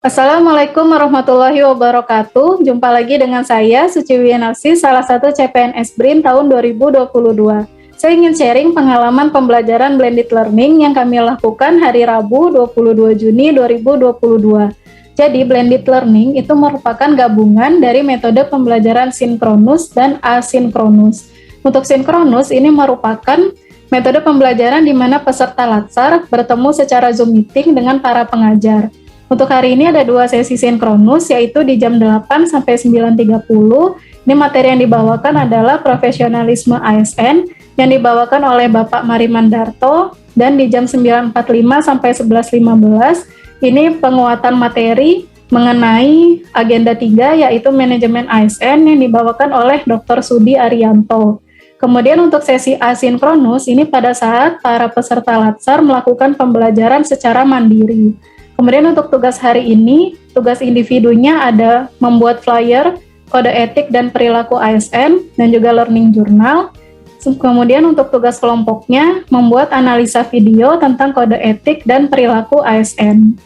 Assalamualaikum warahmatullahi wabarakatuh. Jumpa lagi dengan saya, Suci Wianarsi, salah satu CPNS BRIN tahun 2022. Saya ingin sharing pengalaman pembelajaran blended learning yang kami lakukan hari Rabu 22 Juni 2022. Jadi, blended learning itu merupakan gabungan dari metode pembelajaran sinkronus dan asinkronus. Untuk sinkronus, ini merupakan metode pembelajaran di mana peserta latsar bertemu secara Zoom meeting dengan para pengajar. Untuk hari ini ada 2 sesi sinkronus, yaitu di jam 8 sampai 9.30. Ini materi yang dibawakan adalah profesionalisme ASN yang dibawakan oleh Bapak Marimandarto, dan di jam 9.45 sampai 11.15 ini penguatan materi mengenai agenda 3 yaitu manajemen ASN yang dibawakan oleh Dr. Sudi Arianto. Kemudian untuk sesi asinkronus ini pada saat para peserta latsar melakukan pembelajaran secara mandiri. Kemudian untuk tugas hari ini, tugas individunya ada membuat flyer, kode etik dan perilaku ASN, dan juga learning journal. Kemudian untuk tugas kelompoknya, membuat analisa video tentang kode etik dan perilaku ASN.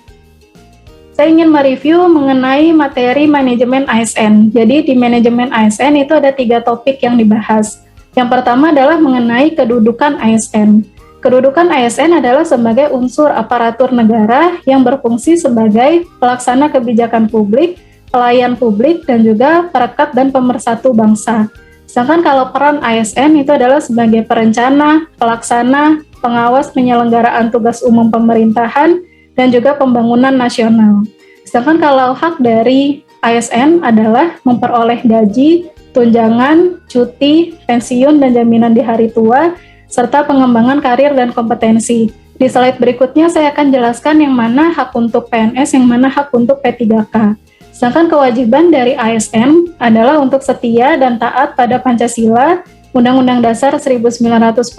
Saya ingin mereview mengenai materi manajemen ASN. Jadi di manajemen ASN itu ada 3 topik yang dibahas. Yang pertama adalah mengenai kedudukan ASN. Kedudukan ASN adalah sebagai unsur aparatur negara yang berfungsi sebagai pelaksana kebijakan publik, pelayan publik, dan juga perekat dan pemersatu bangsa. Sedangkan kalau peran ASN itu adalah sebagai perencana, pelaksana, pengawas penyelenggaraan tugas umum pemerintahan, dan juga pembangunan nasional. Sedangkan kalau hak dari ASN adalah memperoleh gaji, tunjangan, cuti, pensiun, dan jaminan di hari tua, serta pengembangan karir dan kompetensi. Di slide berikutnya saya akan jelaskan yang mana hak untuk PNS, yang mana hak untuk P3K. Sedangkan kewajiban dari ASN adalah untuk setia dan taat pada Pancasila, Undang-Undang Dasar 1945,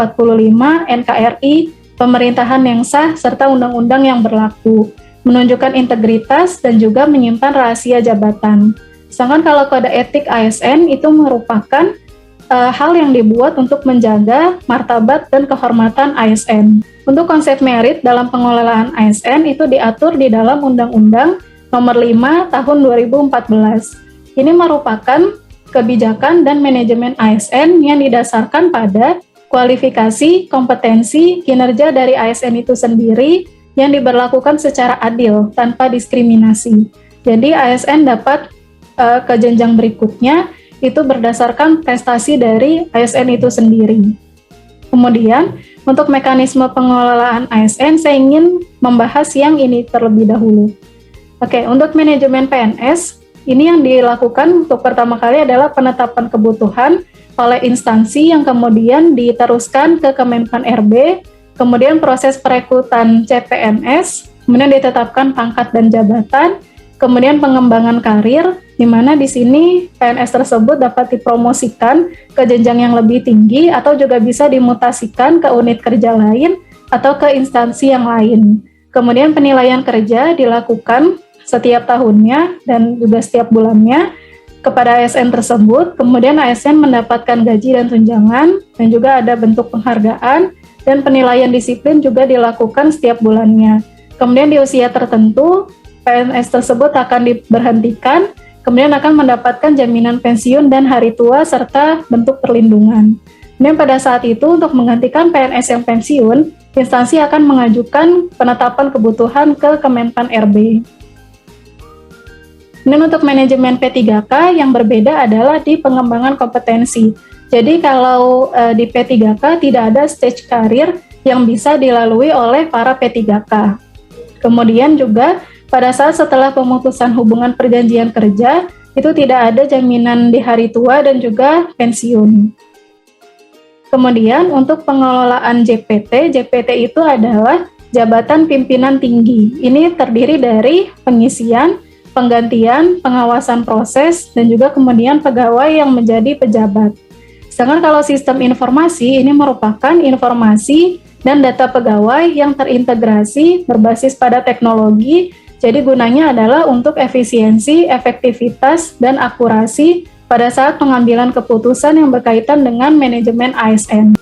NKRI, pemerintahan yang sah, serta undang-undang yang berlaku, menunjukkan integritas dan juga menyimpan rahasia jabatan. Sedangkan kalau kode etik ASN itu merupakan hal yang dibuat untuk menjaga martabat dan kehormatan ASN. Untuk konsep merit dalam pengelolaan ASN itu diatur di dalam Undang-Undang Nomor 5 Tahun 2014. Ini merupakan kebijakan dan manajemen ASN yang didasarkan pada kualifikasi, kompetensi, kinerja dari ASN itu sendiri yang diberlakukan secara adil tanpa diskriminasi. Jadi ASN dapat ke jenjang berikutnya itu berdasarkan prestasi dari ASN itu sendiri. Kemudian, untuk mekanisme pengelolaan ASN, saya ingin membahas yang ini terlebih dahulu. Oke, untuk manajemen PNS, ini yang dilakukan untuk pertama kali adalah penetapan kebutuhan oleh instansi yang kemudian diteruskan ke Kemenpan RB, kemudian proses perekrutan CPNS, kemudian ditetapkan pangkat dan jabatan, kemudian pengembangan karir, di mana di sini PNS tersebut dapat dipromosikan ke jenjang yang lebih tinggi atau juga bisa dimutasikan ke unit kerja lain atau ke instansi yang lain. Kemudian penilaian kerja dilakukan setiap tahunnya dan juga setiap bulannya kepada ASN tersebut. Kemudian ASN mendapatkan gaji dan tunjangan dan juga ada bentuk penghargaan, dan penilaian disiplin juga dilakukan setiap bulannya. Kemudian di usia tertentu PNS tersebut akan diberhentikan, kemudian akan mendapatkan jaminan pensiun dan hari tua serta bentuk perlindungan. Kemudian pada saat itu untuk menggantikan PNS yang pensiun, instansi akan mengajukan penetapan kebutuhan ke Kemenpan RB. Kemudian untuk manajemen P3K yang berbeda adalah di pengembangan kompetensi. Jadi kalau di P3K tidak ada stage karir yang bisa dilalui oleh para P3K. Kemudian juga pada saat setelah pemutusan hubungan perjanjian kerja, itu tidak ada jaminan di hari tua dan juga pensiun. Kemudian untuk pengelolaan JPT itu adalah jabatan pimpinan tinggi. Ini terdiri dari pengisian, penggantian, pengawasan proses, dan juga kemudian pegawai yang menjadi pejabat. Sedangkan kalau sistem informasi ini merupakan informasi dan data pegawai yang terintegrasi berbasis pada teknologi. Jadi gunanya adalah untuk efisiensi, efektivitas, dan akurasi pada saat pengambilan keputusan yang berkaitan dengan manajemen ASN.